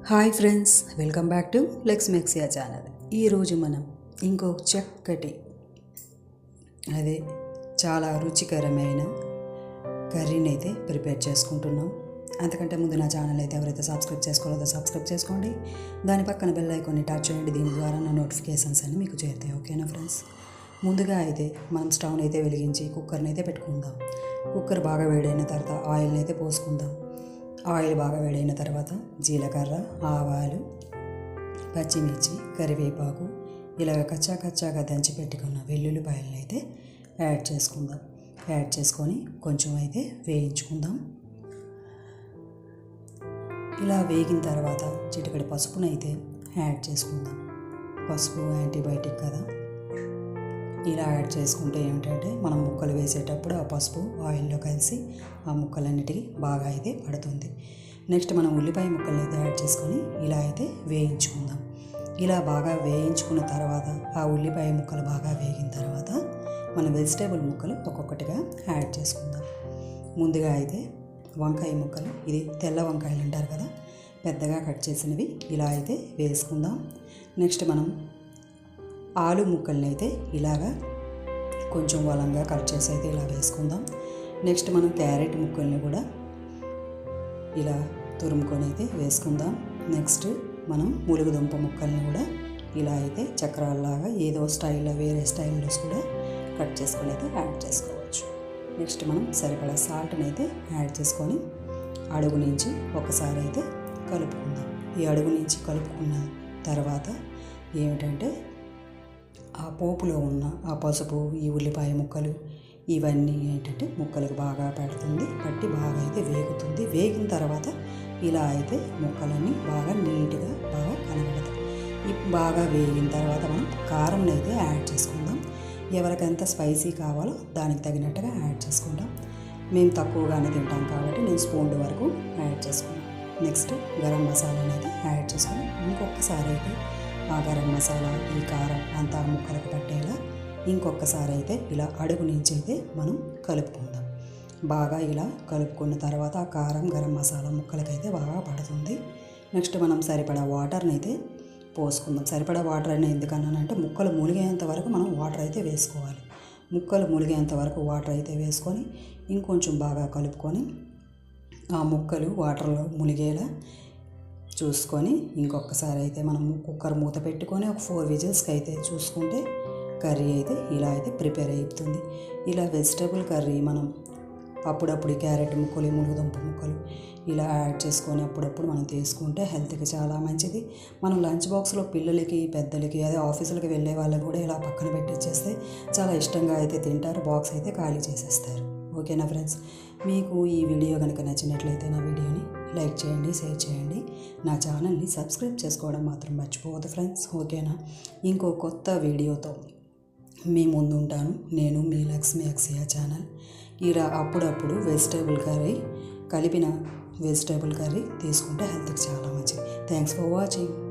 Hi friends, welcome back to లెక్స్ మెక్సియా channel. ఈరోజు మనం ఇంకో చక్కటి అదే చాలా రుచికరమైన కర్రీని అయితే ప్రిపేర్ చేసుకుంటున్నాం. అంతకంటే ముందు నా ఛానల్ అయితే ఎవరైతే సబ్స్క్రైబ్ చేసుకోలేదో సబ్స్క్రైబ్ చేసుకోండి. దాని పక్కన బెల్ ఐకాన్ని టచ్ చేయండి. దీని ద్వారా నా నోటిఫికేషన్స్ అన్నీ మీకు చేరుతాయి. ఓకేనా ఫ్రెండ్స్? ముందుగా అయితే మనం స్టవ్ని అయితే వెలిగించి కుక్కర్ని అయితే పెట్టుకుందాం. కుక్కర్ బాగా వేడైన తర్వాత ఆయిల్ని అయితే పోసుకుందాం. ఆయిల్ బాగా వేడైన తర్వాత జీలకర్ర, ఆవాలు, పచ్చిమిర్చి, కరివేపాకు ఇలాగ కచ్చాగా దంచి పెట్టుకున్న వెల్లుల్లిపాయలను అయితే యాడ్ చేసుకుందాం. యాడ్ చేసుకొని కొంచెం అయితే వేయించుకుందాం. ఇలా వేగిన తర్వాత చిటికెడు పసుపునైతే యాడ్ చేసుకుందాం. పసుపు యాంటీబయాటిక్ కదా, ఇలా యాడ్ చేసుకుంటే ఏమిటంటే మనం ముక్కలు వేసేటప్పుడు ఆ పసుపు ఆయిల్లో కలిసి ఆ ముక్కలన్నిటికీ బాగా అయితే పడుతుంది. నెక్స్ట్ మనం ఉల్లిపాయ ముక్కలు అయితే యాడ్ చేసుకొని ఇలా అయితే వేయించుకుందాం. ఇలా బాగా వేయించుకున్న తర్వాత ఆ ఉల్లిపాయ ముక్కలు బాగా వేగిన తర్వాత మన వెజిటేబుల్ ముక్కలు ఒక్కొక్కటిగా యాడ్ చేసుకుందాం. ముందుగా అయితే వంకాయ ముక్కలు, ఇది తెల్ల వంకాయలు అంటారు కదా, పెద్దగా కట్ చేసినవి ఇలా అయితే వేసుకుందాం. నెక్స్ట్ మనం ఆలు ముక్కల్ని అయితే ఇలాగా కొంచెం వలంగా కట్ చేసి అయితే ఇలా వేసుకుందాం. నెక్స్ట్ మనం క్యారెట్ ముక్కల్ని కూడా ఇలా తురుముకొని అయితే వేసుకుందాం. నెక్స్ట్ మనం ములుగుదుంప ముక్కల్ని కూడా ఇలా అయితే చక్రాల్లాగా ఏదో స్టైల్లో వేరే స్టైల్లో కూడా కట్ చేసుకొని అయితే యాడ్ చేసుకోవచ్చు. నెక్స్ట్ మనం సరిపడా సాల్ట్ని అయితే యాడ్ చేసుకొని అడుగు నుంచి ఒకసారి అయితే కలుపుకుందాం. ఈ అడుగు నుంచి కలుపుకున్న తర్వాత ఏమిటంటే ఆ పోపులో ఉన్న ఆ పసుపు, ఈ ఉల్లిపాయ ముక్కలు ఇవన్నీ ఏంటంటే ముక్కలకు బాగా పట్టి బాగా అయితే వేగుతుంది. వేగిన తర్వాత ఇలా అయితే ముక్కలన్నీ బాగా నీట్గా బాగా కనబడతాయి. బాగా వేగిన తర్వాత మనం కారంని అయితే యాడ్ చేసుకుందాం. ఎవరికెంత స్పైసీ కావాలో దానికి తగినట్టుగా యాడ్ చేసుకుంటాం. మేము తక్కువగానే తింటాం కాబట్టి నేను స్పూన్ వరకు యాడ్ చేసుకున్నాం. నెక్స్ట్ గరం మసాలాని అయితే యాడ్ చేసుకొని ఇంకొకసారి అయితే ఆ గరం మసాలా, ఈ కారం అంతా ముక్కలకు పట్టేలా ఇంకొకసారి అయితే ఇలా అడుగు నుంచి అయితే మనం కలుపుకుందాం. బాగా ఇలా కలుపుకున్న తర్వాత ఆ కారం, గరం మసాలా ముక్కలకైతే బాగా పడుతుంది. నెక్స్ట్ మనం సరిపడా వాటర్ని అయితే పోసుకుందాం. సరిపడా వాటర్ అని ఎందుకన్నానంటే ముక్కలు మునిగేంత వరకు మనం వాటర్ అయితే వేసుకోవాలి. ముక్కలు మునిగేంత వరకు వాటర్ అయితే వేసుకొని ఇంకొంచెం బాగా కలుపుకొని ఆ ముక్కలు వాటర్లో మునిగేలా చూసుకొని ఇంకొకసారి అయితే మనం కుక్కర్ మూత పెట్టుకొని ఒక 4 విజిల్స్కి అయితే చూసుకుంటే కర్రీ అయితే ఇలా అయితే ప్రిపేర్ అవుతుంది. ఇలా వెజిటేబుల్ కర్రీ మనం అప్పుడప్పుడు క్యారెట్ ముక్కలు, ములుగుదుంప ముక్కలు ఇలా యాడ్ చేసుకొని అప్పుడప్పుడు మనం తీసుకుంటే హెల్త్కి చాలా మంచిది. మనం లంచ్ బాక్స్లో పిల్లలకి, పెద్దలకి, అదే ఆఫీసులకి వెళ్ళే వాళ్ళకి కూడా ఇలా పక్కన పెట్టిచ్చేస్తే చాలా ఇష్టంగా అయితే తింటారు. బాక్స్ అయితే ఖాళీ చేసేస్తారు. ఓకేనా ఫ్రెండ్స్? మీకు ఈ వీడియో కనుక నచ్చినట్లయితే నా వీడియోని లైక్ చేయండి, షేర్ చేయండి. నా ఛానల్ని సబ్స్క్రైబ్ చేసుకోవడం మాత్రం మర్చిపోవద్దు ఫ్రెండ్స్. ఓకేనా? ఇంకో కొత్త వీడియోతో మీ ముందు ఉంటాను. నేను మీ లెక్స్ మెక్సియా ఛానల్. ఇలా అప్పుడప్పుడు వెజిటేబుల్ కర్రీ, కలిపిన వెజిటేబుల్ కర్రీ తీసుకుంటే హెల్త్కి చాలా మంచిది. Thanks for watching.